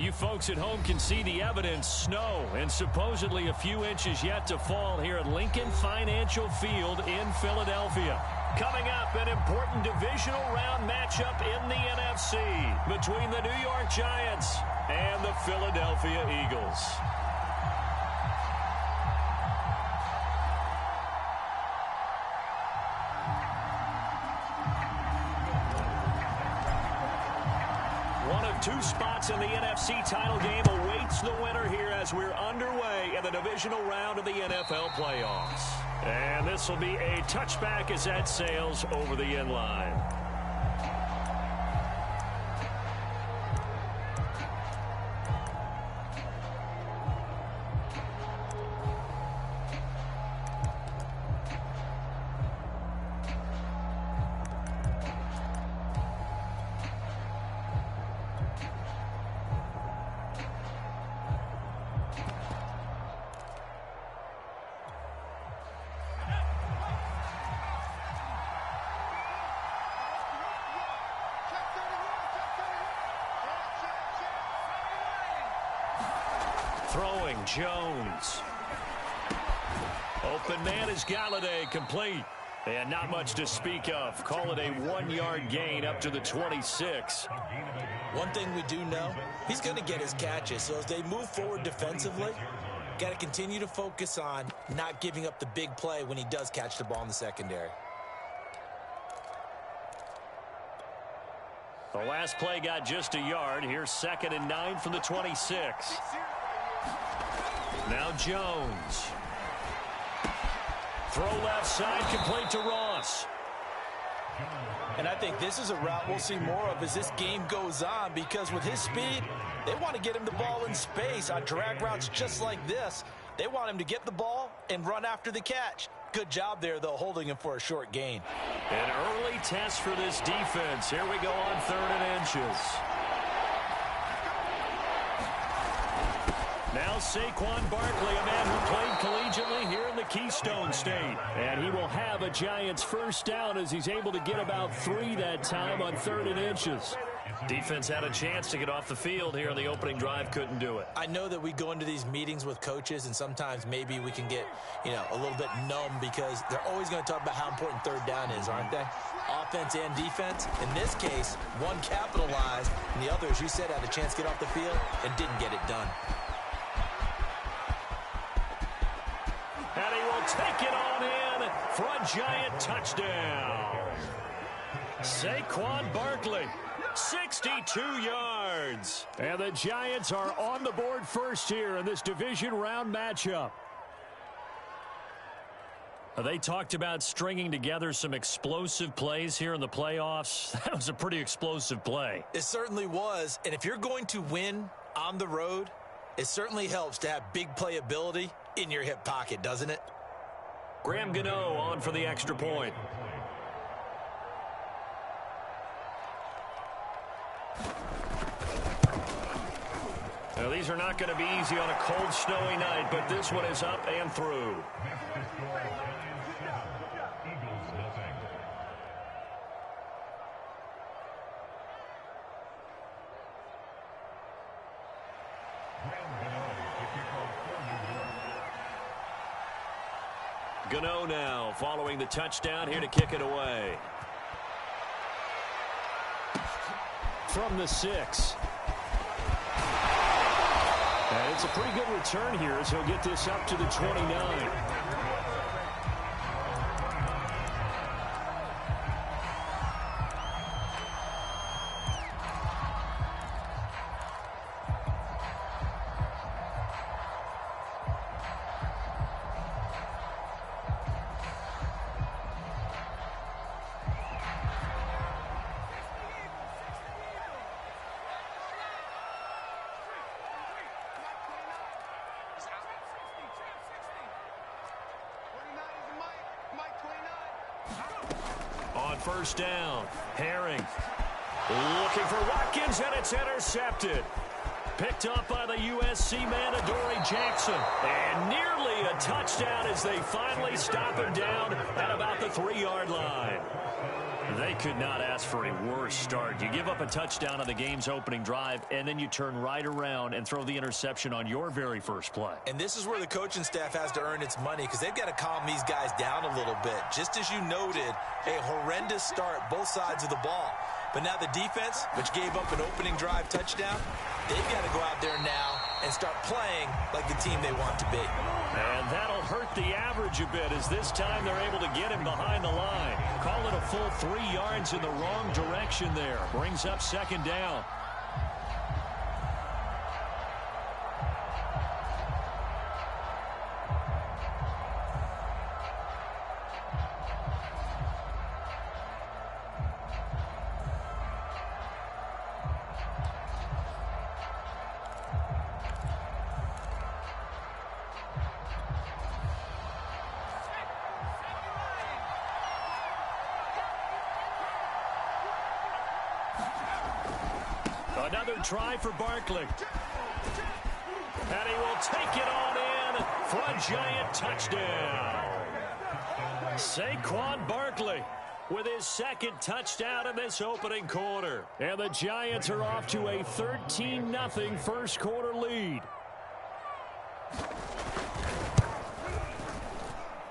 you folks at home can see the evidence. Snow and supposedly a few inches yet to fall here at Lincoln Financial Field in Philadelphia. Coming up, an important divisional round matchup in the NFC between the New York Giants and the Philadelphia Eagles. Two spots in the NFC title game awaits the winner here as we're underway in the divisional round of the NFL playoffs. And this will be a touchback as that sails over the end line. Throwing, Jones. Open man is Galladay, complete. And not much to speak of. Call it a 1-yard gain up to the 26. One thing we do know, he's going to get his catches. So as they move forward defensively, got to continue to focus on not giving up the big play when he does catch the ball in the secondary. The last play got just a yard. Here's 2nd and 9 from the 26. Now Jones. Throw left side, complete to Ross. And I think this is a route we'll see more of as this game goes on, because with his speed, they want to get him the ball in space on drag routes just like this. They want him to get the ball and run after the catch. Good job there, though, holding him for a short gain. An early test for this defense. Here we go on 3rd and inches. Now Saquon Barkley, a man who played collegiately here in the Keystone State. And he will have a Giants first down as he's able to get about 3 that time on 3rd and inches. Defense had a chance to get off the field here in the opening drive, couldn't do it. I know that we go into these meetings with coaches, and sometimes maybe we can get, a little bit numb because they're always going to talk about how important 3rd down is, aren't they? Offense and defense. In this case, one capitalized, and the other, as you said, had a chance to get off the field and didn't get it done. And he will take it on in for a Giant touchdown. Saquon Barkley, 62 yards. And the Giants are on the board first here in this division round matchup. They talked about stringing together some explosive plays here in the playoffs. That was a pretty explosive play. It certainly was. And if you're going to win on the road, it certainly helps to have big playability in your hip pocket, doesn't it? Graham Gano on for the extra point. Now, these are not going to be easy on a cold, snowy night, but this one is up and through. Gano now following the touchdown, here to kick it away. From the 6. And it's a pretty good return here as he'll get this up to the 29. On first down, Herring looking for Watkins, and it's intercepted. Picked up by the USC man, Adoree Jackson. And nearly a touchdown as they finally stop him down at about the 3-yard line. They could not ask for a worse start. You give up a touchdown on the game's opening drive, and then you turn right around and throw the interception on your very first play. And this is where the coaching staff has to earn its money, because they've got to calm these guys down a little bit. Just as you noted, a horrendous start, both sides of the ball. But now the defense, which gave up an opening drive touchdown, they've got to go out there now and start playing like the team they want to be. And that'll hurt the average a bit, as this time they're able to get him behind the line. Call it a full 3 yards in the wrong direction there. Brings up second down. Another try for Barkley. And he will take it on in for a Giant touchdown. Saquon Barkley with his second touchdown in this opening quarter. And the Giants are off to a 13-0 first quarter lead.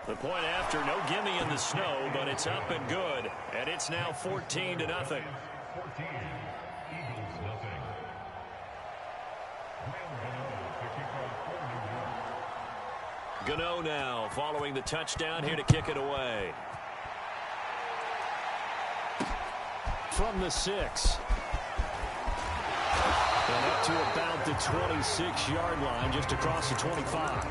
The point after, no gimme in the snow, but it's up and good. And it's now 14-0. Gano now following the touchdown, here to kick it away. From the 6. And up to about the 26-yard line, just across the 25.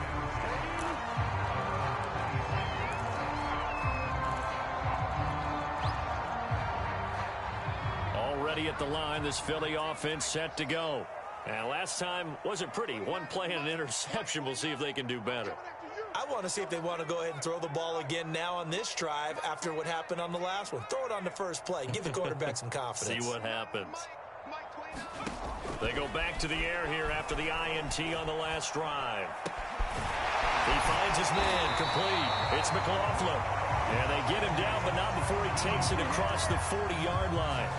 Already at the line, this Philly offense set to go. And last time wasn't pretty. One play and an interception. We'll see if they can do better. I want to see if they want to go ahead and throw the ball again now on this drive after what happened on the last one. Throw it on the first play. Give the quarterback some confidence. See what happens. They go back to the air here after the INT on the last drive. He finds his man complete. It's McLaughlin. And they get him down, but not before he takes it across the 40-yard line.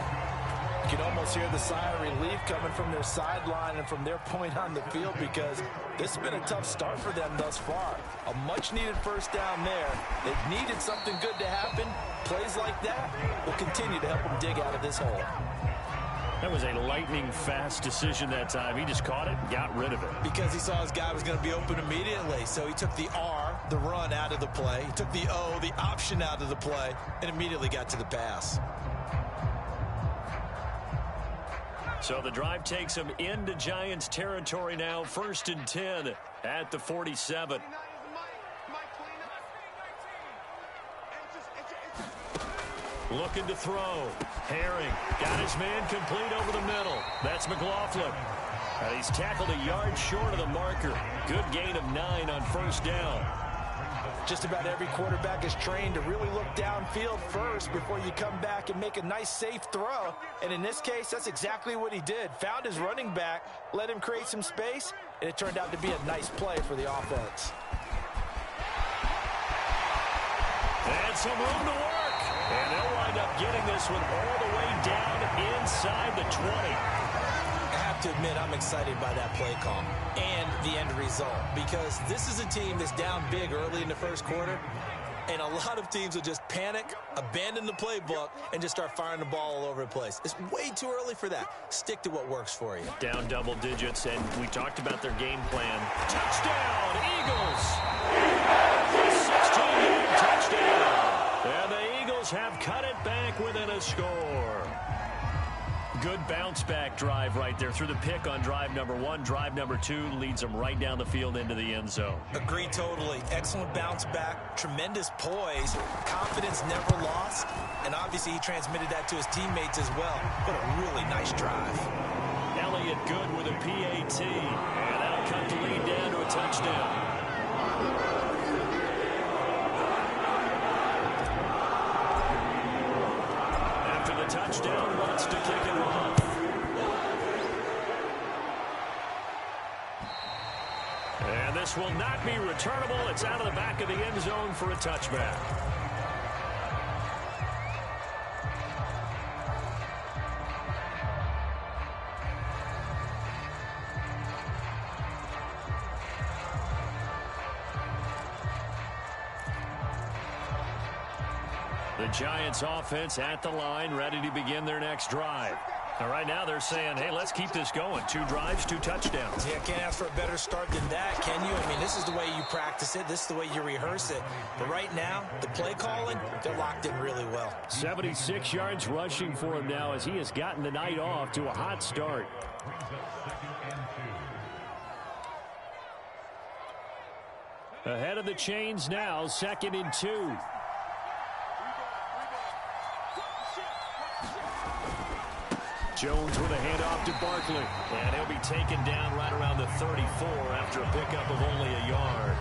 You can almost hear the sigh of relief coming from their sideline and from their point on the field, because this has been a tough start for them thus far. A much-needed first down there. They've needed something good to happen. Plays like that will continue to help them dig out of this hole. That was a lightning-fast decision that time. He just caught it and got rid of it. Because he saw his guy was going to be open immediately. So he took the R, the run, out of the play. He took the O, the option, out of the play, and immediately got to the pass. So the drive takes him into Giants territory now. 1st and 10 at the 47. Looking to throw. Herring got his man complete over the middle. That's McLaughlin. And he's tackled a yard short of the marker. Good gain of 9 on first down. Just about every quarterback is trained to really look downfield first before you come back and make a nice, safe throw. And in this case, that's exactly what he did. Found his running back, let him create some space, and it turned out to be a nice play for the offense. And some room to work. And they'll wind up getting this one all the way down inside the 20. I have to admit, I'm excited by that play call and the end result, because this is a team that's down big early in the first quarter, and a lot of teams will just panic, abandon the playbook, and just start firing the ball all over the place. It's way too early for that. Stick to what works for you. Down double digits, and we talked about their game plan. Touchdown, Eagles! 16-yard touchdown. And the Eagles have cut it back within a score. Good bounce-back drive right there through the pick on drive number 1. Drive number 2 leads them right down the field into the end zone. Agree totally. Excellent bounce back, tremendous poise, confidence never lost, and obviously he transmitted that to his teammates as well. What a really nice drive. Elliott good with a PAT, and that'll cut the lead down to a touchdown. Touchdown, wants to kick it off. And this will not be returnable. It's out of the back of the end zone for a touchback. The Giants offense at the line, ready to begin their next drive. Now, right now they're saying, hey, let's keep this going. 2 drives, 2 touchdowns. Yeah, can't ask for a better start than that, can you? I mean, this is the way you practice it. This is the way you rehearse it. But right now, the play calling, they're locked in really well. 76 yards rushing for him now as he has gotten the night off to a hot start. Ahead of the chains now, 2nd and 2. Jones with a handoff to Barkley. And he'll be taken down right around the 34 after a pickup of only a yard.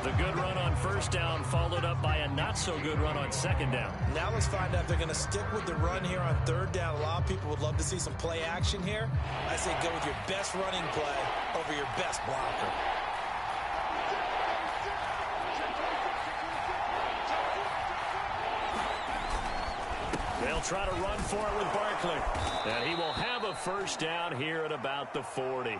The good run on first down followed up by a not-so-good run on second down. Now let's find out if they're going to stick with the run here on third down. A lot of people would love to see some play action here. I say go with your best running play over your best blocker. They'll try to run for it with Barkley. And he will have a first down here at about the 40.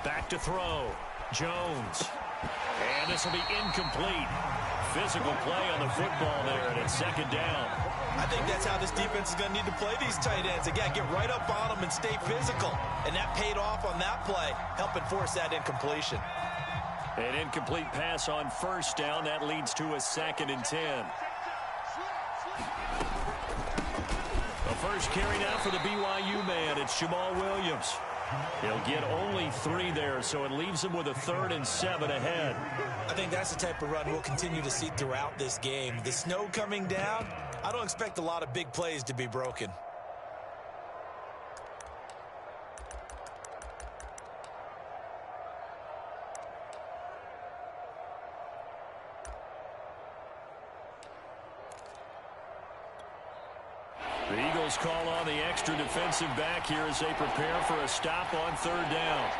Back to throw. Jones. And this will be incomplete. Physical play on the football there, and it's second down. I think that's how this defense is going to need to play these tight ends. Again, get right up on them and stay physical. And that paid off on that play, helping force that incompletion. An incomplete pass on first down. That leads to a 2nd and 10. The first carry now for the BYU man. It's Jamal Williams. He'll get only 3 there, so it leaves him with a 3rd and 7 ahead. I think that's the type of run we'll continue to see throughout this game. The snow coming down, I don't expect a lot of big plays to be broken. The Eagles call on the extra defensive back here as they prepare for a stop on third down.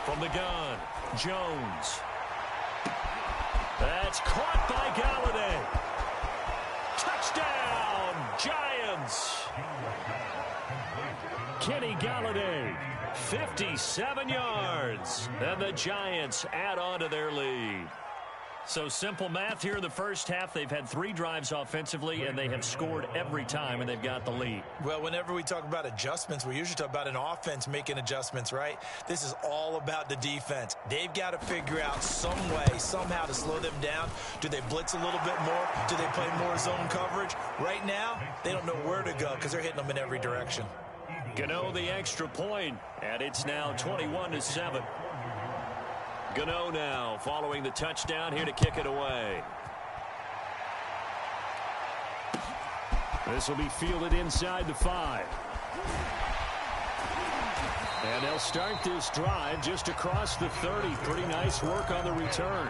From the gun, Jones. That's caught by Galladay. Touchdown, Giants. Kenny Galladay, 57 yards. And the Giants add on to their lead. So simple math here in the first half. They've had 3 drives offensively, and they have scored every time, and they've got the lead. Well, whenever we talk about adjustments, we usually talk about an offense making adjustments, right? This is all about the defense. They've got to figure out some way, somehow to slow them down. Do they blitz a little bit more? Do they play more zone coverage? Right now, they don't know where to go because they're hitting them in every direction. Gano the extra point, and it's now 21-7. Gano now following the touchdown here to kick it away. This will be fielded inside the 5. And they'll start this drive just across the 30. Pretty nice work on the return.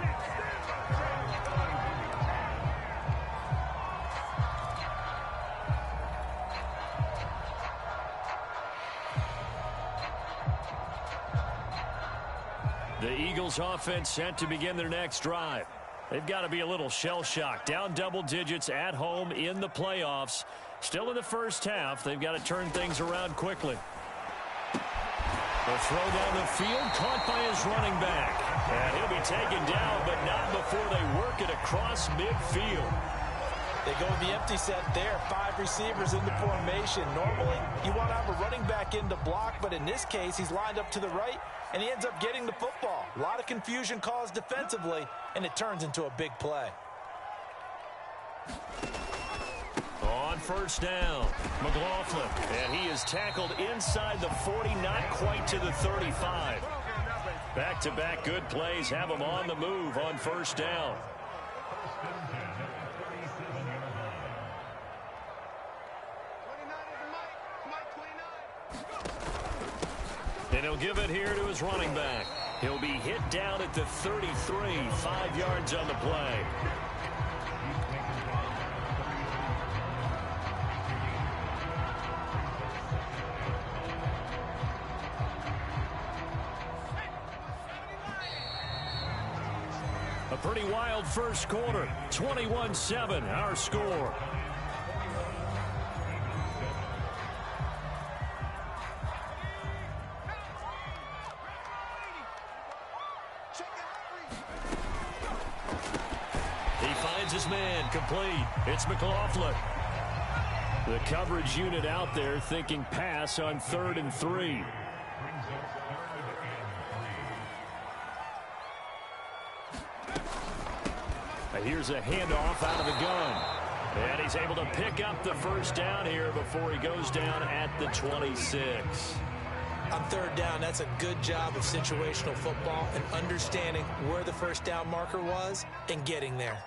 The Eagles offense set to begin their next drive. They've got to be a little shell-shocked. Down double digits at home in the playoffs. Still in the first half. They've got to turn things around quickly. The throw down the field caught by his running back. And he'll be taken down, but not before they work it across midfield. They go with the empty set there. 5 receivers in the formation. Normally, you want to have a running back in the block, but in this case, he's lined up to the right, and he ends up getting the football. A lot of confusion caused defensively, and it turns into a big play. On first down, McLaughlin, and he is tackled inside the 40, not quite to the 35. Back-to-back good plays have him on the move on first down. And he'll give it here to his running back. He'll be hit down at the 33, 5 yards on the play. A pretty wild first quarter. 21-7, our score. He finds his man, complete. It's McLaughlin. The coverage unit out there thinking pass on 3rd and 3. Here's a handoff out of the gun. And he's able to pick up the first down here before he goes down at the 26. On 3rd down, that's a good job of situational football and understanding where the first down marker was and getting there.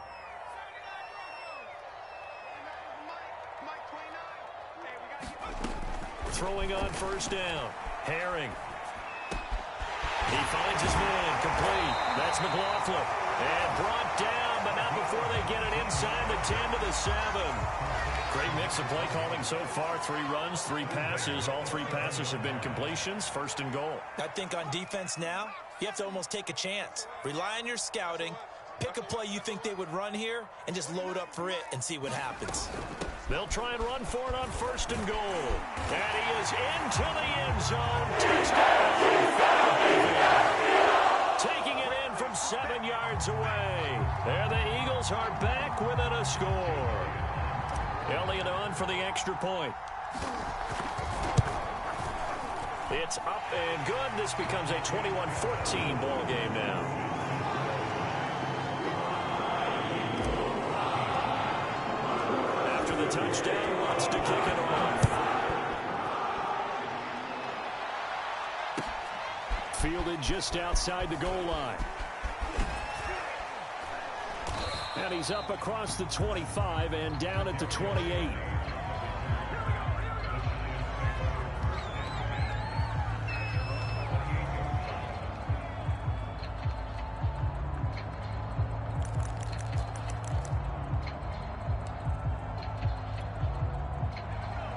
Throwing on first down. Herring. He finds his man, complete. That's McLaughlin. And brought down, but not before they get it inside the 10 to the 7. Great mix of play calling so far. 3 runs, 3 passes. All 3 passes have been completions. 1st and goal. I think on defense now, you have to almost take a chance. Rely on your scouting. Pick a play you think they would run here and just load up for it and see what happens. They'll try and run for it on 1st and goal. And he is into the end zone. Touchdown. Taking it in from 7 yards away. There the Eagles are back within a score. Elliott on for the extra point. It's up and good. This becomes a 21-14 ball game now. Touchdown, wants to kick it off. Fielded just outside the goal line. And he's up across the 25 and down at the 28.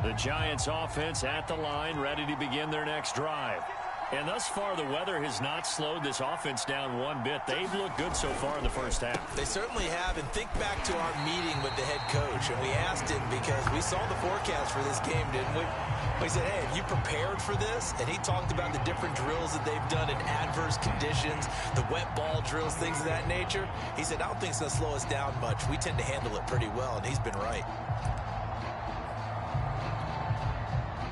The Giants offense at the line, ready to begin their next drive. And thus far, the weather has not slowed this offense down one bit. They've looked good so far in the first half. They certainly have. And think back to our meeting with the head coach. And we asked him because we saw the forecast for this game, didn't we? We said, hey, have you prepared for this? And he talked about the different drills that they've done in adverse conditions, the wet ball drills, things of that nature. He said, I don't think it's going to slow us down much. We tend to handle it pretty well, and he's been right.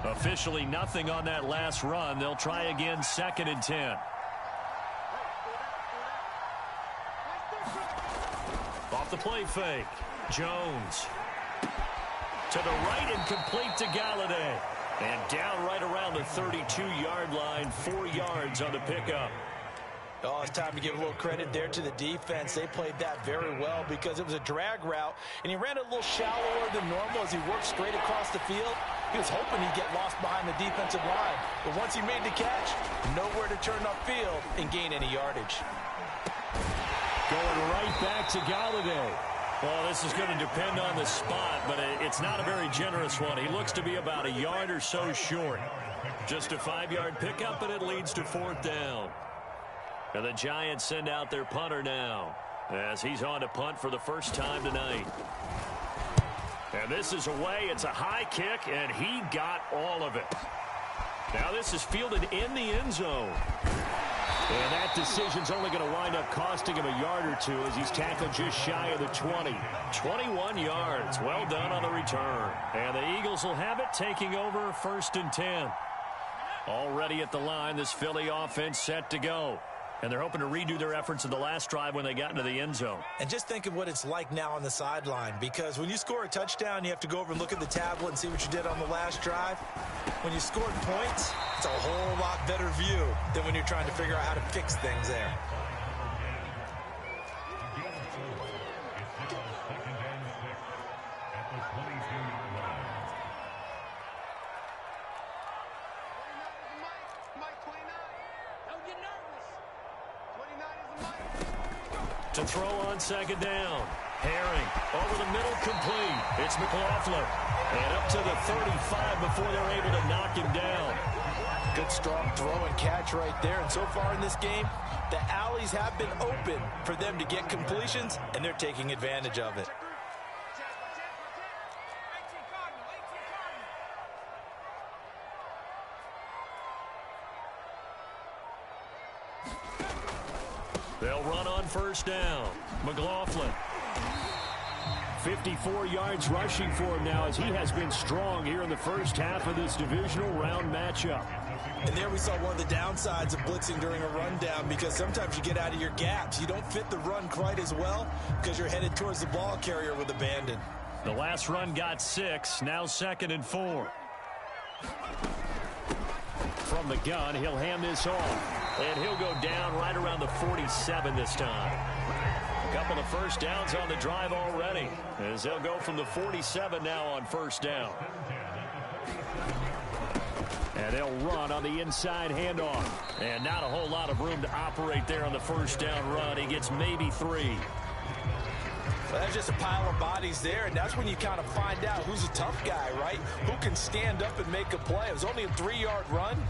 Officially nothing on that last run. They'll try again, 2nd and 10. Off the play fake. Jones. To the right and complete to Galladay. And down right around the 32-yard line, 4 yards on the pickup. Oh, it's time to give a little credit there to the defense. They played that very well because it was a drag route, and he ran it a little shallower than normal as he worked straight across the field. He was hoping he'd get lost behind the defensive line. But once he made the catch, nowhere to turn upfield and gain any yardage. Going right back to Galladay. Well, this is going to depend on the spot, but it's not a very generous one. He looks to be about a yard or so short. Just a 5-yard pickup, and it leads to 4th down. And the Giants send out their punter now as he's on to punt for the first time tonight. And this is away. It's a high kick, and he got all of it. Now this is fielded in the end zone. And that decision's only going to wind up costing him a yard or two as he's tackled just shy of the 20. 21 yards. Well done on the return. And the Eagles will have it, taking over 1st and 10. Already at the line, this Philly offense set to go. And they're hoping to redo their efforts in the last drive when they got into the end zone. And just think of what it's like now on the sideline, because when you score a touchdown, you have to go over and look at the tablet and see what you did on the last drive. When you scored points, it's a whole lot better view than when you're trying to figure out how to fix things there. To throw on 2nd down. Herring over the middle, complete. It's McLaughlin. And up to the 35 before they're able to knock him down. Good, strong throw and catch right there. And so far in this game, the alleys have been open for them to get completions, and they're taking advantage of it. They'll run on first down. McLaughlin. 54 yards rushing for him now as he has been strong here in the first half of this divisional round matchup. And there we saw one of the downsides of blitzing during a rundown, because sometimes you get out of your gaps. You don't fit the run quite as well because you're headed towards the ball carrier with abandon. The last run got 6, now 2nd and 4. From the gun, he'll hand this off. And he'll go down right around the 47 this time. A couple of first downs on the drive already, as they'll go from the 47 now on first down. And they'll run on the inside handoff. And not a whole lot of room to operate there on the first down run. He gets maybe 3. Well, that's just a pile of bodies there, and that's when you kind of find out who's a tough guy, right? Who can stand up and make a play. It was only a 3-yard run,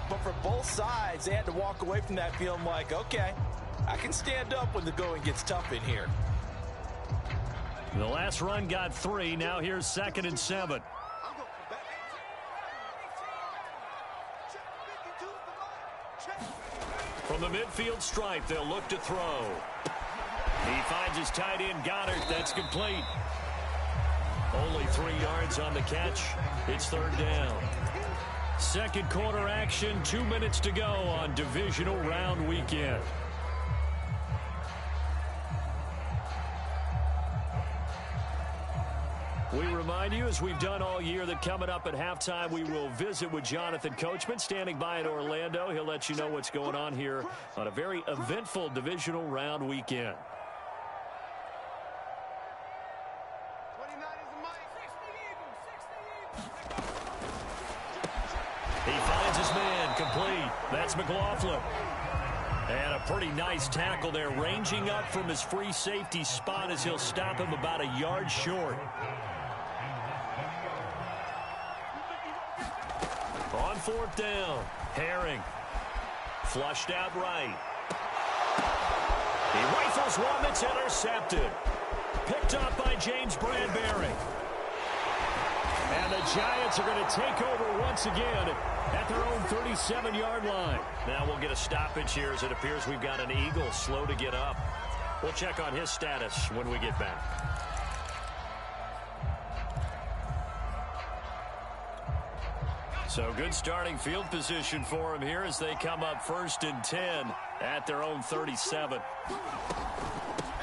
but for both sides, they had to walk away from that feeling like, okay, I can stand up when the going gets tough in here. The last run got 3. Now here's 2nd and 7. From the midfield stripe, they'll look to throw. He finds his tight end, Goddard. That's complete. Only 3 yards on the catch. It's 3rd down. Second quarter action, 2 minutes to go on divisional round weekend. We remind you, as we've done all year, that coming up at halftime, we will visit with Jonathan Coachman, standing by in Orlando. He'll let you know what's going on here on a very eventful divisional round weekend. He finds his man, complete. That's McLaughlin. And a pretty nice tackle there, ranging up from his free safety spot as he'll stop him about a yard short. On 4th down, Herring. Flushed out right. He rifles one that's intercepted. Picked up by James Bradbury. And the Giants are going to take over once again at their own 37-yard line. Now we'll get a stoppage here as it appears we've got an Eagle slow to get up. We'll check on his status when we get back. So good starting field position for him here as they come up 1st and 10 at their own 37.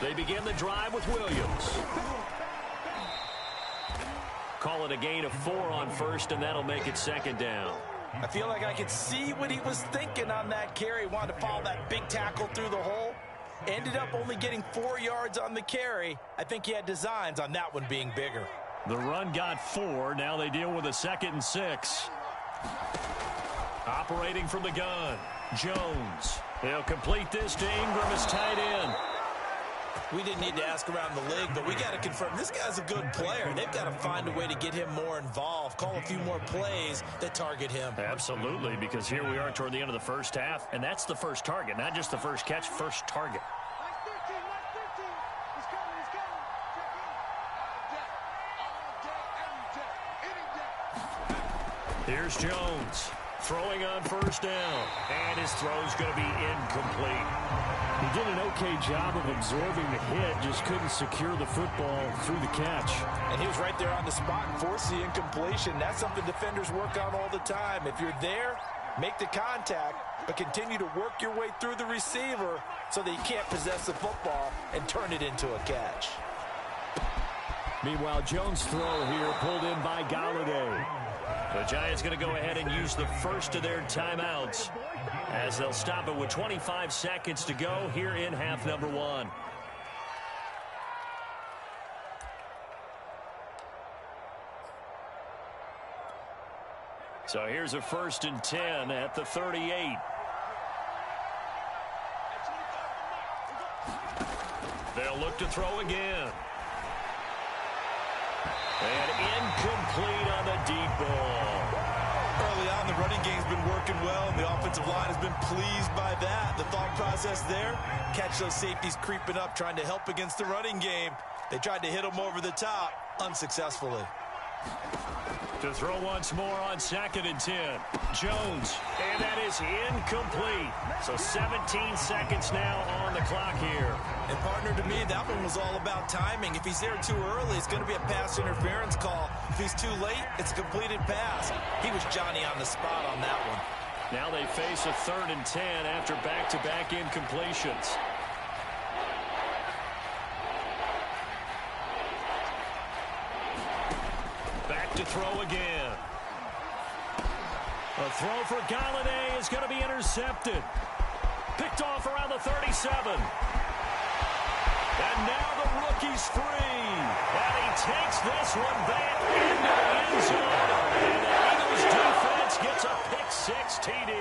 They begin the drive with Williams. Call it a gain of 4 on 1st, and that'll make it 2nd down. I feel like I could see what he was thinking on that carry. Wanted to follow that big tackle through the hole. Ended up only getting 4 yards on the carry. I think he had designs on that one being bigger. The run got 4. Now they deal with a 2nd and 6. Operating from the gun, Jones. He'll complete this to Ingram as tight end. We didn't need to ask around the league, but we got to confirm this guy's a good player. They've got to find a way to get him more involved, call a few more plays that target him. Absolutely, because here we are toward the end of the first half, and that's the first target, not just the first catch, first target. Here's Jones throwing on first down, and his throw's going to be incomplete. He did an okay job of absorbing the hit, just couldn't secure the football through the catch. And he was right there on the spot and forced the incompletion. That's something defenders work on all the time. If you're there, make the contact, but continue to work your way through the receiver so that you can't possess the football and turn it into a catch. Meanwhile, Jones' throw here pulled in by Galladay. The Giants going to go ahead and use the first of their timeouts as they'll stop it with 25 seconds to go here in half number 1. So here's a 1st and 10 at the 38. They'll look to throw again. And incomplete on the deep ball. Early on, the running game's been working well, and the offensive line has been pleased by that. The thought process there, catch those safeties creeping up, trying to help against the running game. They tried to hit them over the top, unsuccessfully. To throw once more on 2nd and 10. Jones, and that is incomplete. So 17 seconds now on the clock here. And partner, to me, that one was all about timing. If he's there too early, it's going to be a pass interference call. If he's too late, it's a completed pass. He was Johnny on the spot on that one. Now they face a 3rd and 10 after back-to-back incompletions. Back to throw again. A throw for Galladay is going to be intercepted. Picked off around the 37. And now the rookie's free. And he takes this one back into the end zone. And the Eagles defense gets a pick-6 TD.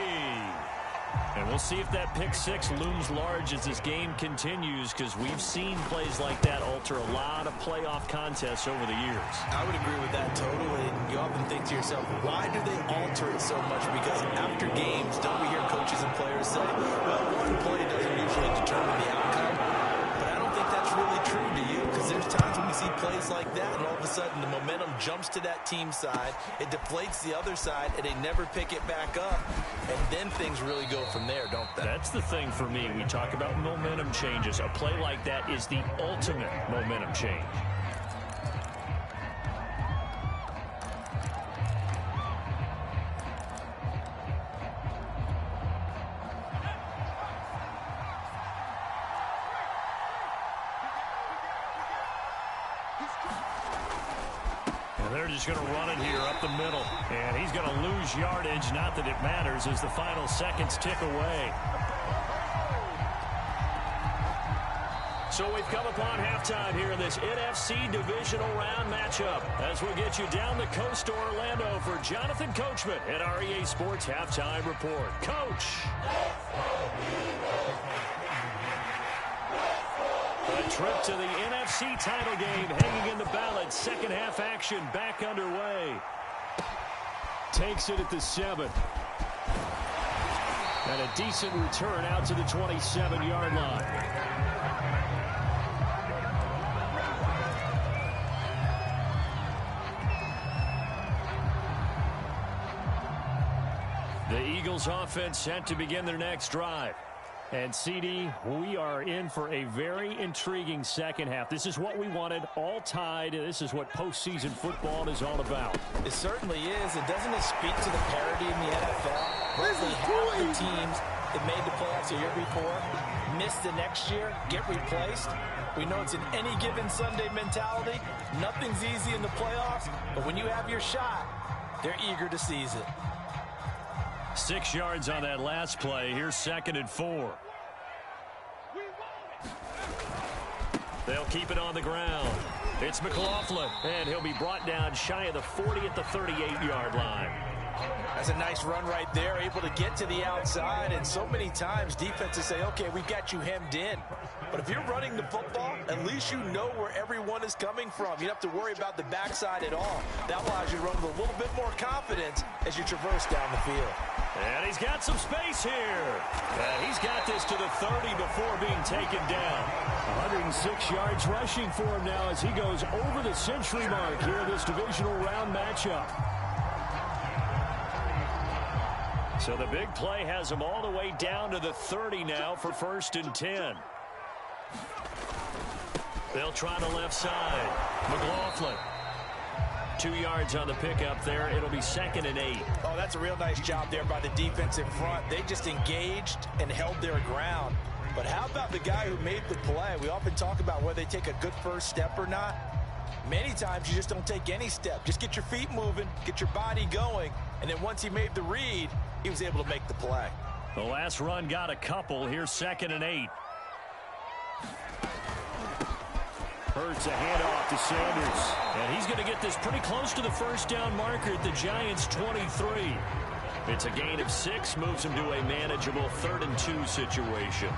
And we'll see if that pick-6 looms large as this game continues, because we've seen plays like that alter a lot of playoff contests over the years. I would agree with that totally. And you often think to yourself, why do they alter it so much? Because after games, don't we hear coaches and players say, well, one play doesn't usually determine the outcome. But I don't think that's really true to you, because there's times when we see plays like that, and all of a sudden the momentum jumps to that team side, it deflates the other side, and they never pick it back up, and then things really go from there, don't they? That's the thing for me. We talk about momentum changes. A play like that is the ultimate momentum change. They're just going to run it here up the middle. And he's going to lose yardage. Not that it matters as the final seconds tick away. So we've come upon halftime here in this NFC divisional round matchup. As we'll get you down the coast to Orlando for Jonathan Coachman at our EA Sports Halftime Report. Coach! A trip to the NFC title game hanging in the balance. Second half action back underway. Takes it at the 7. And a decent return out to the 27-yard line. The Eagles offense set to begin their next drive. And, CD, we are in for a very intriguing second half. This is what we wanted, all tied. This is what postseason football is all about. It certainly is. And doesn't it speak to the parity in the NFL? Roughly half the teams that made the playoffs a year before miss the next year, get replaced. We know it's an any given Sunday mentality. Nothing's easy in the playoffs, but when you have your shot, they're eager to seize it. 6 yards on that last play. Here's 2nd and 4. They'll keep it on the ground. It's McLaughlin, and he'll be brought down shy of the 40 at the 38-yard line. That's a nice run right there, able to get to the outside, and so many times defenses say, okay, we've got you hemmed in. But if you're running the football, at least you know where everyone is coming from. You don't have to worry about the backside at all. That allows you to run with a little bit more confidence as you traverse down the field. And he's got some space here. And he's got this to the 30 before being taken down. 106 yards rushing for him now as he goes over the century mark here in this divisional round matchup. So the big play has him all the way down to the 30 now for 1st and 10. They'll try the left side. McLaughlin. 2 yards on the pickup there. It'll be 2nd and 8. Oh, that's a real nice job there by the defensive front. They just engaged and held their ground. But how about the guy who made the play? We often talk about whether they take a good first step or not. Many times you just don't take any step. Just get your feet moving, get your body going, and then once he made the read, he was able to make the play. The last run got a couple. Here's 2nd and 8. Hurts a handoff to Sanders. And he's going to get this pretty close to the first down marker at the Giants' 23. It's a gain of 6, moves him to a manageable 3rd and 2 situation.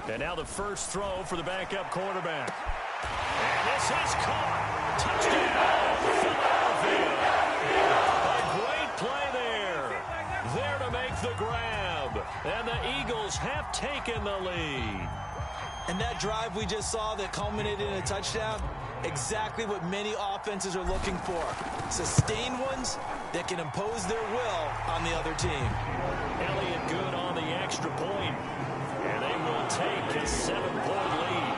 And now the first throw for the backup quarterback. And this is caught. Touchdown, Philadelphia. A great play there. There to make the grab. And the Eagles have taken the lead. And that drive we just saw that culminated in a touchdown, exactly what many offenses are looking for. Sustained ones that can impose their will on the other team. Elliott good on the extra point. And they will take a 7-point lead.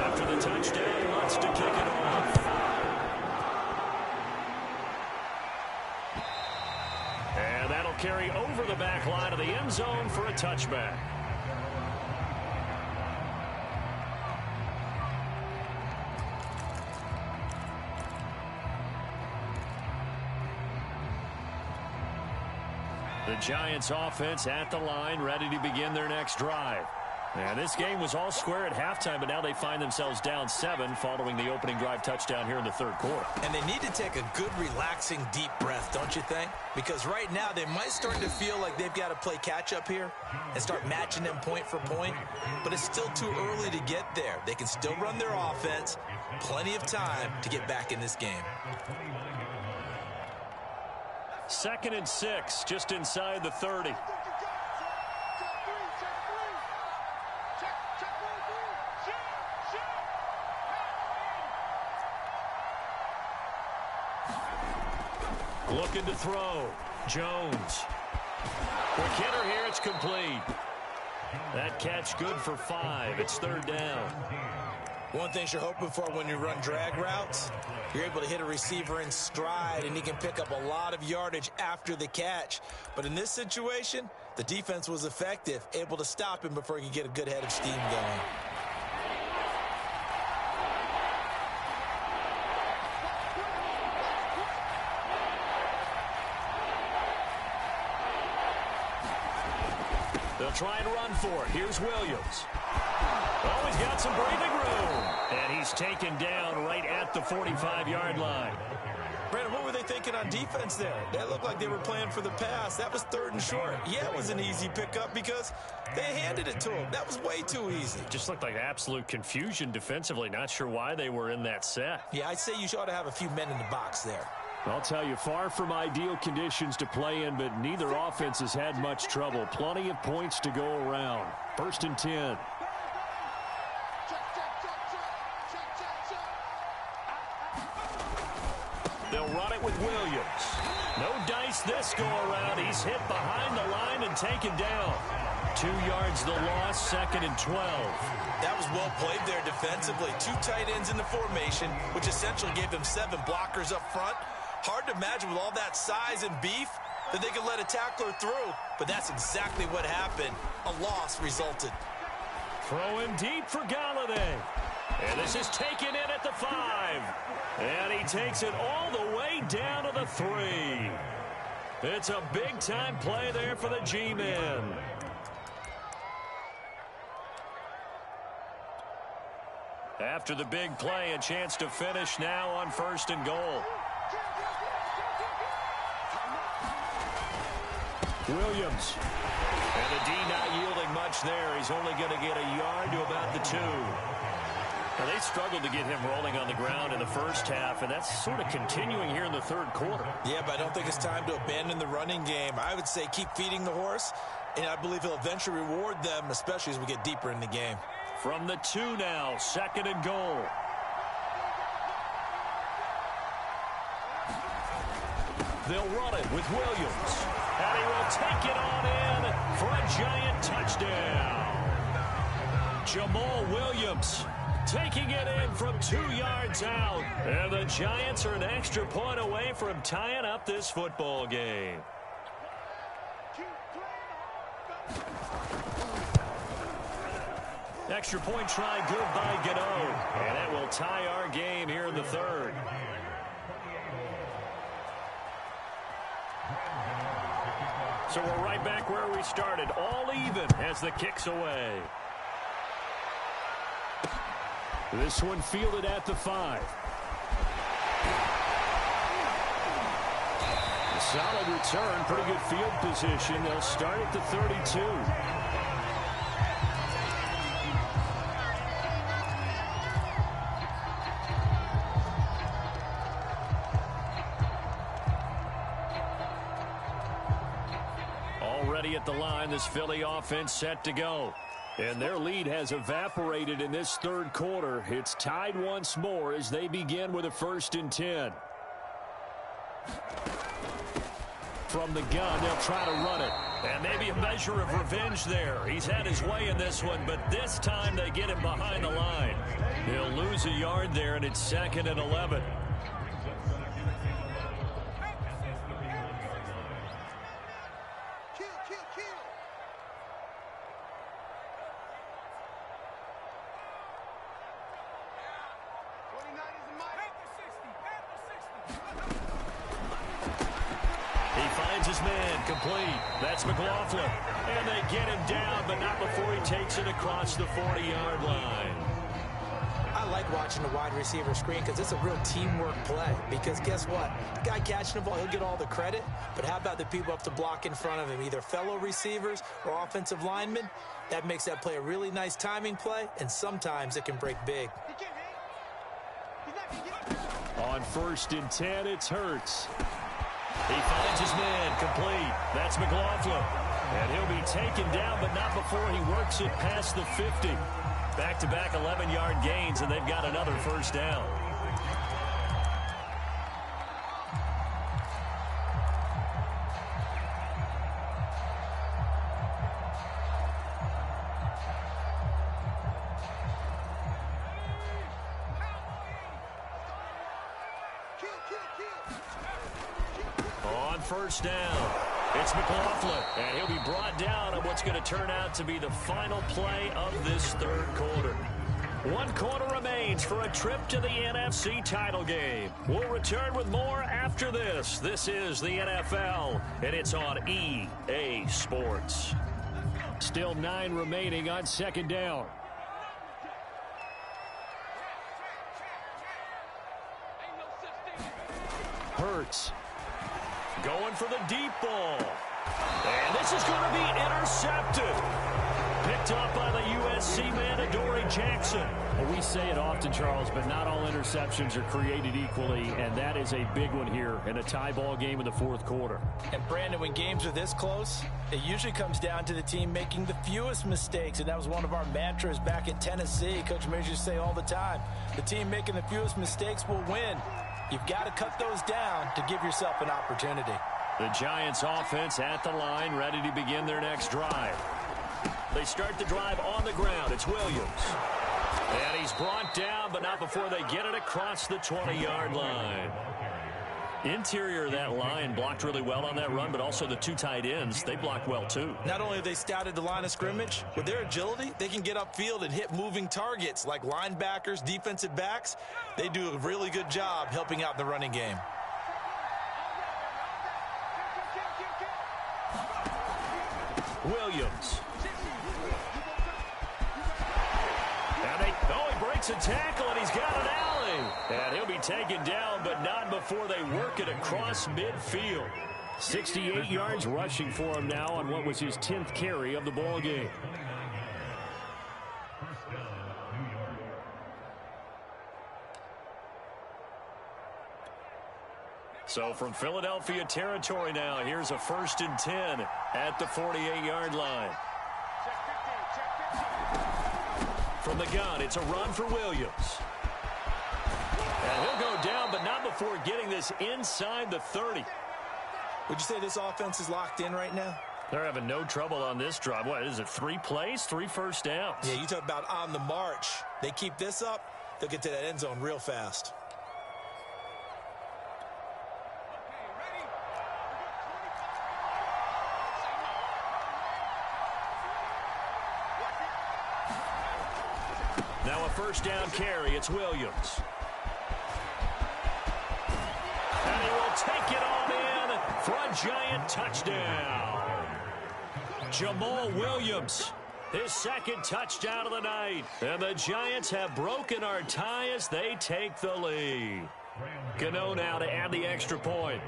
After the touchdown, wants to kick it off. And that'll carry over the back line of the end zone for a touchback. The Giants offense at the line, ready to begin their next drive. And this game was all square at halftime, but now they find themselves down 7 following the opening drive touchdown here in the third quarter. And they need to take a good, relaxing, deep breath, don't you think? Because right now they might start to feel like they've got to play catch-up here and start matching them point for point. But it's still too early to get there. They can still run their offense. Plenty of time to get back in this game. 2nd and 6, just inside the 30. Looking to throw. Jones. Quick hitter here. It's complete. That catch good for 5. It's 3rd down. One thing you're hoping for when you run drag routes, you're able to hit a receiver in stride, and he can pick up a lot of yardage after the catch. But in this situation, the defense was effective, able to stop him before he could get a good head of steam going. They'll try and run for it. Here's Williams. Oh, he's got some breathing room. And he's taken down right at the 45-yard line. Brandon, what were they thinking on defense there? That looked like they were playing for the pass. That was 3rd and short. Yeah, it was an easy pickup because they handed it to him. That was way too easy. Just looked like absolute confusion defensively. Not sure why they were in that set. Yeah, I'd say you ought to have a few men in the box there. I'll tell you, far from ideal conditions to play in, but neither offense has had much trouble. Plenty of points to go around. 1st and 10. They'll run it with Williams. No dice this go around. He's hit behind the line and taken down. 2 yards the loss, 2nd and 12. That was well played there defensively. 2 tight ends in the formation, which essentially gave them 7 blockers up front. Hard to imagine with all that size and beef that they could let a tackler through, but that's exactly what happened. A loss resulted. Throw him deep for Galladay. And this is taken in at the 5. And he takes it all the way down to the 3. It's a big-time play there for the G-men. After the big play, a chance to finish now on 1st and goal. Williams. And the D not yielding much there. He's only going to get a yard to about the 2. Now, they struggled to get him rolling on the ground in the first half, and that's sort of continuing here in the 3rd quarter. Yeah, but I don't think it's time to abandon the running game. I would say keep feeding the horse, and I believe he'll eventually reward them, especially as we get deeper in the game. From the 2 now, 2nd and goal. They'll run it with Williams. And he will take it on in for a Giant touchdown. Jamal Williams taking it in from 2 yards out. And the Giants are an extra point away from tying up this football game. Extra point try good by Gano. And that will tie our game here in the 3rd. So we're right back where we started, all even as the kick's away. This one fielded at the 5. A solid return, pretty good field position. They'll start at the 32. ready at the line. This Philly offense set to go. And their lead has evaporated in this third quarter. It's tied once more as they begin with a 1st and 10. From the gun, they'll try to run it. And maybe a measure of revenge there. He's had his way in this one, but this time they get him behind the line. He'll lose a yard there, and it's 2nd and 11. That's McLaughlin. And they get him down, but not before he takes it across the 40-yard line. I like watching the wide receiver screen because it's a real teamwork play. Because guess what? The guy catching the ball, he'll get all the credit. But how about the people up to block in front of him, either fellow receivers or offensive linemen? That makes that play a really nice timing play, and sometimes it can break big. On 1st and 10, it's Hurts. He finds his man, complete. That's McLaughlin. And he'll be taken down, but not before he works it past the 50. Back-to-back 11-yard gains, and they've got another 1st down. On 1st down, it's McLaughlin, and he'll be brought down on what's going to turn out to be the final play of this third quarter. 1 quarter remains for a trip to the NFC title game. We'll return with more after this. This is the NFL, and it's on EA Sports. Still 9 remaining on 2nd down. Hurts. Going for the deep ball. And this is going to be intercepted. Picked up by the USC man, Adoree Jackson. Well, we say it often, Charles, but not all interceptions are created equally, and that is a big one here in a tie ball game in the 4th quarter. And, Brandon, when games are this close, it usually comes down to the team making the fewest mistakes, and that was one of our mantras back at Tennessee. Coach Mears used to say all the time, the team making the fewest mistakes will win. You've got to cut those down to give yourself an opportunity. The Giants offense at the line, ready to begin their next drive. They start the drive on the ground. It's Williams. And he's brought down, but not before they get it across the 20-yard line. Interior of that line blocked really well on that run, but also the 2 tight ends, they blocked well too. Not only have they scouted the line of scrimmage, with their agility, they can get upfield and hit moving targets like linebackers, defensive backs. They do a really good job helping out in the running game. Williams. And he breaks a tackle, and he's got an alley. And he'll be taken down, but not before they work it across midfield. 68 yards rushing for him now on what was his 10th carry of the ball game. So from Philadelphia territory now, here's a 1st and 10 at the 48-yard line. From the gun, it's a run for Williams. And he'll go down, but not before getting this inside the 30. Would you say this offense is locked in right now? They're having no trouble on this drive. What is it, 3 plays, 3 first downs? Yeah, you talk about on the march. They keep this up, they'll get to that end zone real fast. Now a first down carry. It's Williams. And he will take it on in for a Giant touchdown. Jamal Williams, his 2nd touchdown of the night. And the Giants have broken our tie as they take the lead. Gano now to add the extra point.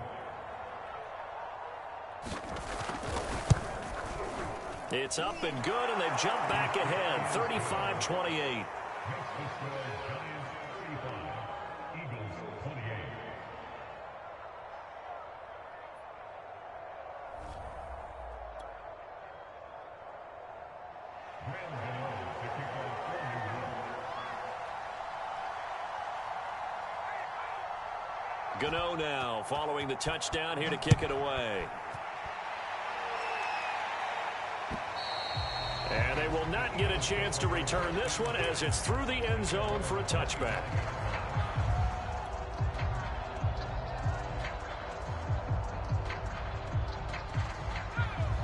It's up and good, and they've jumped back ahead, 35-28. Gano now following the touchdown here to kick it away. And they will not get a chance to return this one as it's through the end zone for a touchback.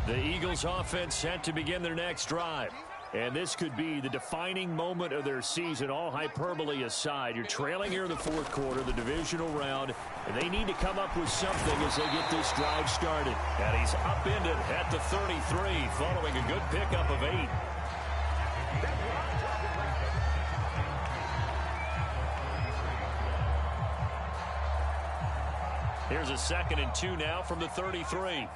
The Eagles offense set to begin their next drive. And this could be the defining moment of their season, all hyperbole aside. You're trailing here in the fourth quarter, the divisional round, and they need to come up with something as they get this drive started. And he's upended at the 33, following a good pickup of 8. Here's a 2nd and 2 now from the 33.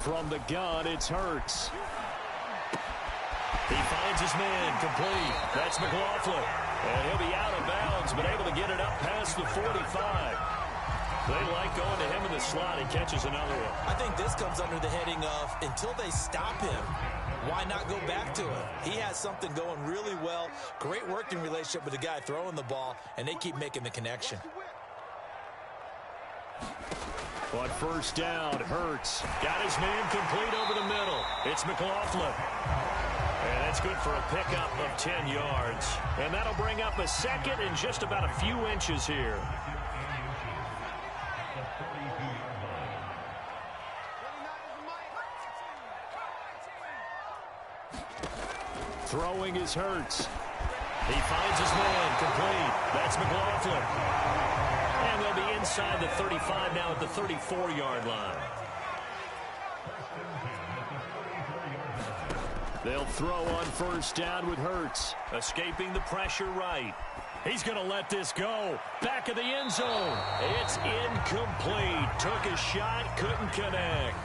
From the gun, it's Hurts. He finds his man complete. That's McLaughlin. And he'll be out of bounds, but able to get it up past the 45. They like going to him in the slot. He catches another one. I think this comes under the heading of until they stop him, why not go back to him? He has something going really well. Great working relationship with the guy throwing the ball, and they keep making the connection. On first down, Hurts got his man complete over the middle. It's McLaughlin. And that's good for a pickup of 10 yards. And that'll bring up a 2nd and just about a few inches here. Throwing is Hurts. He finds his man complete. That's McLaughlin. And they'll be inside the 35 now at the 34-yard line. They'll throw on first down with Hurts. Escaping the pressure right. He's going to let this go. Back of the end zone. It's incomplete. Took a shot, couldn't connect.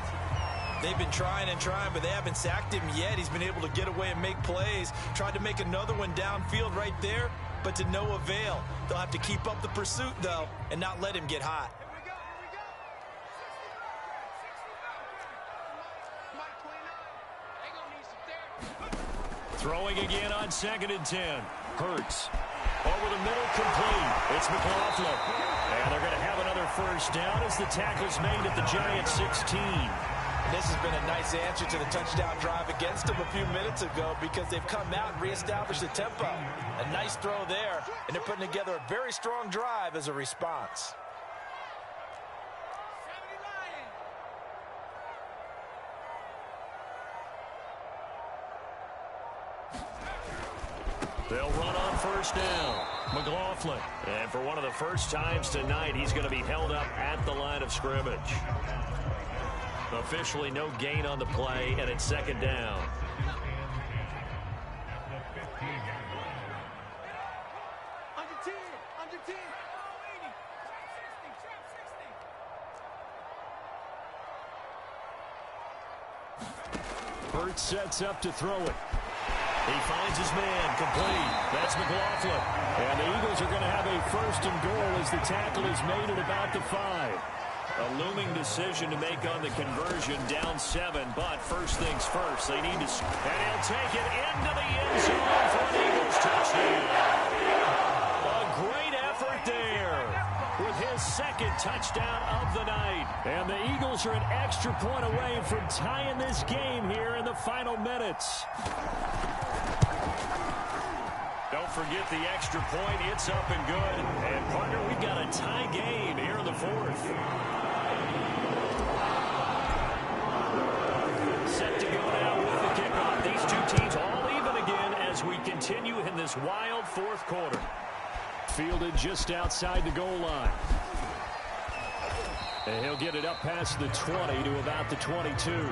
They've been trying and trying, but they haven't sacked him yet. He's been able to get away and make plays. Tried to make another one downfield right there, but to no avail. They'll have to keep up the pursuit, though, and not let him get hot. Throwing again on 2nd and 10. Hurts. Over the middle, complete. It's McLaughlin. And they're going to have another first down as the tackle's made at the Giants 16. This has been a nice answer to the touchdown drive against them a few minutes ago because they've come out and reestablished the tempo. A nice throw there, and they're putting together a very strong drive as a response. They'll run on first down. McLaughlin. And for one of the first times tonight, he's going to be held up at the line of scrimmage. Officially no gain on the play, and it's 2nd down. Hurts sets up to throw it. He finds his man complete. That's McLaughlin. And the Eagles are going to have a 1st and goal as the tackle is made at about the 5. A looming decision to make on the conversion, down 7, but first things first, they need to... And he'll take it into the end zone for an Eagles touchdown. A great effort there with his 2nd touchdown of the night. And the Eagles are an extra point away from tying this game here in the final minutes. Don't forget the extra point. It's up and good. And, partner, we've got a tie game here in the 4th. Set to go now with the kickoff. These two teams all even again as we continue in this wild 4th quarter. Fielded just outside the goal line. And he'll get it up past the 20 to about the 22.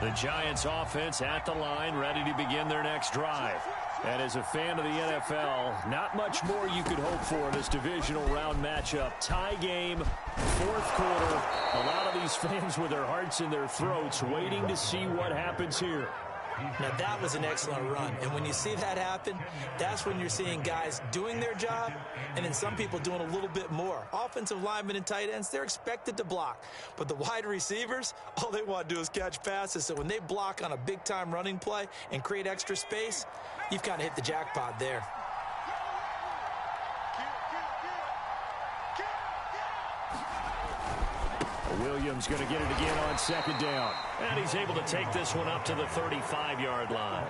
The Giants offense at the line, ready to begin their next drive. And as a fan of the NFL, not much more you could hope for in this divisional round matchup. Tie game, fourth quarter. A lot of these fans with their hearts in their throats waiting to see what happens here. Now, that was an excellent run. And when you see that happen, that's when you're seeing guys doing their job and then some people doing a little bit more. Offensive linemen and tight ends, they're expected to block. But the wide receivers, all they want to do is catch passes. So when they block on a big-time running play and create extra space, you've kind of hit the jackpot there. Williams going to get it again on second down. And he's able to take this one up to the 35-yard line.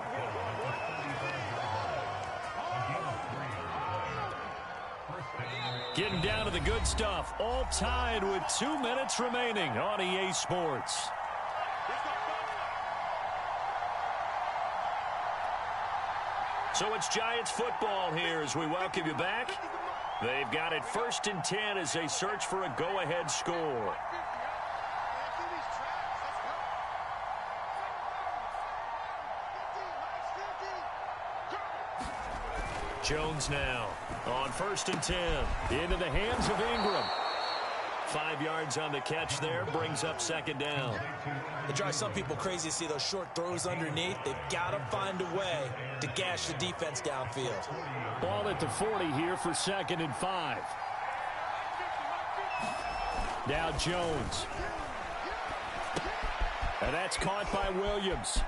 Getting down to the good stuff. All tied with 2 minutes remaining on EA Sports. So it's Giants football here as we welcome you back. They've got it 1st and 10 as they search for a go-ahead score. Jones now on 1st and 10. Into the hands of Ingram. 5 yards on the catch there. Brings up second down. It drives some people crazy to see those short throws underneath. They've got to find a way to gash the defense downfield. Ball at the 40 here for 2nd and 5. Now Jones. And that's caught by Williams.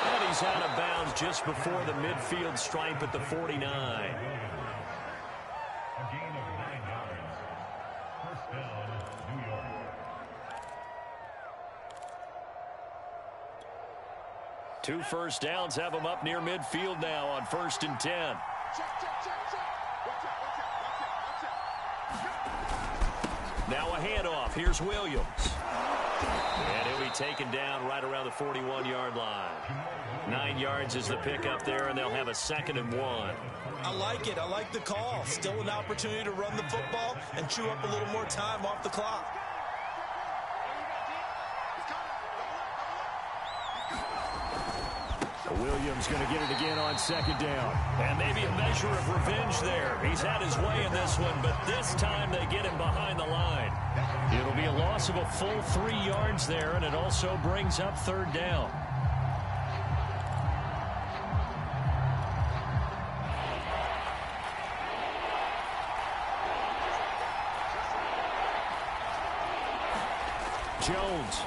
And he's out of bounds just before the midfield stripe at the 49. Two first downs have them up near midfield now on 1st and 10. Now a handoff. Here's Williams. And he'll be taken down right around the 41-yard line. 9 yards is the pickup there, and they'll have a 2nd and 1. I like it. I like the call. Still an opportunity to run the football and chew up a little more time off the clock. Williams going to get it again on 2nd down. And maybe a measure of revenge there. He's had his way in this one, but this time they get him behind the line. It'll be a loss of a full 3 yards there, and it also brings up 3rd down. Jones.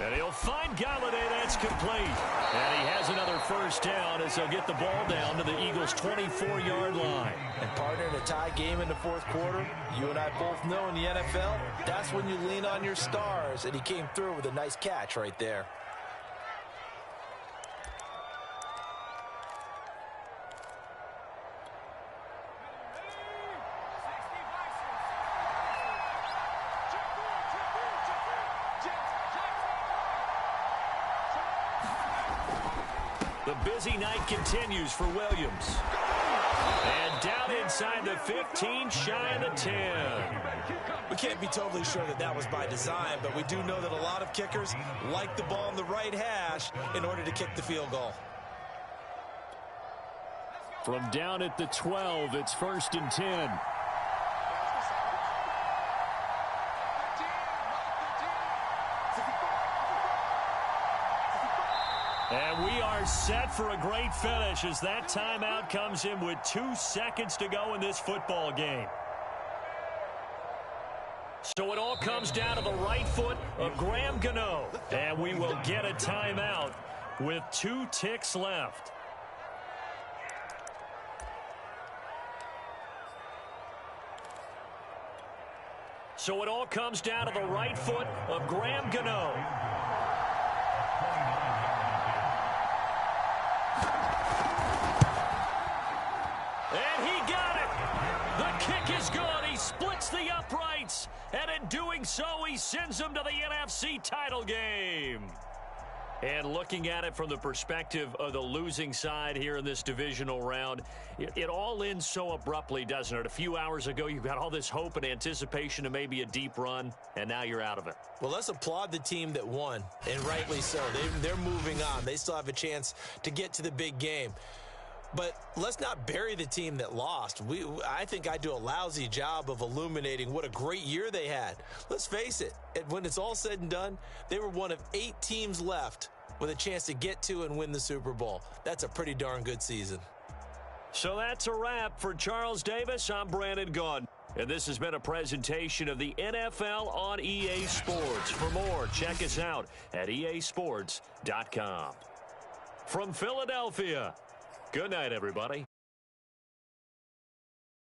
And he'll find Galladay. That's complete. And he has another first down as they'll get the ball down to the Eagles' 24-yard line. And partner, in a tie game in the fourth quarter, you and I both know in the NFL, that's when you lean on your stars. And he came through with a nice catch right there. The busy night continues for Williams. And down inside the 15, shy of the 10. We can't be totally sure that that was by design, but we do know that a lot of kickers like the ball on the right hash in order to kick the field goal. From down at the 12, it's 1st and 10. And we are set for a great finish as that timeout comes in with 2 seconds to go in this football game. So it all comes down to the right foot of Graham Gano. And we will get a timeout with 2 ticks left. So it all comes down to the right foot of Graham Gano. And he got it. The kick is good. He splits the uprights. And in doing so, he sends them to the NFC title game. And looking at it from the perspective of the losing side here in this divisional round, it all ends so abruptly, doesn't it? A few hours ago, you got all this hope and anticipation of maybe a deep run, and now you're out of it. Well, let's applaud the team that won, and rightly so. They're moving on. They still have a chance to get to the big game. But let's not bury the team that lost. I think I do a lousy job of illuminating what a great year they had. Let's face it, when it's all said and done, they were one of 8 teams left with a chance to get to and win the Super Bowl. That's a pretty darn good season. So that's a wrap for Charles Davis. I'm Brandon Gaudin. And this has been a presentation of the NFL on EA Sports. For more, check us out at easports.com. From Philadelphia, good night, everybody.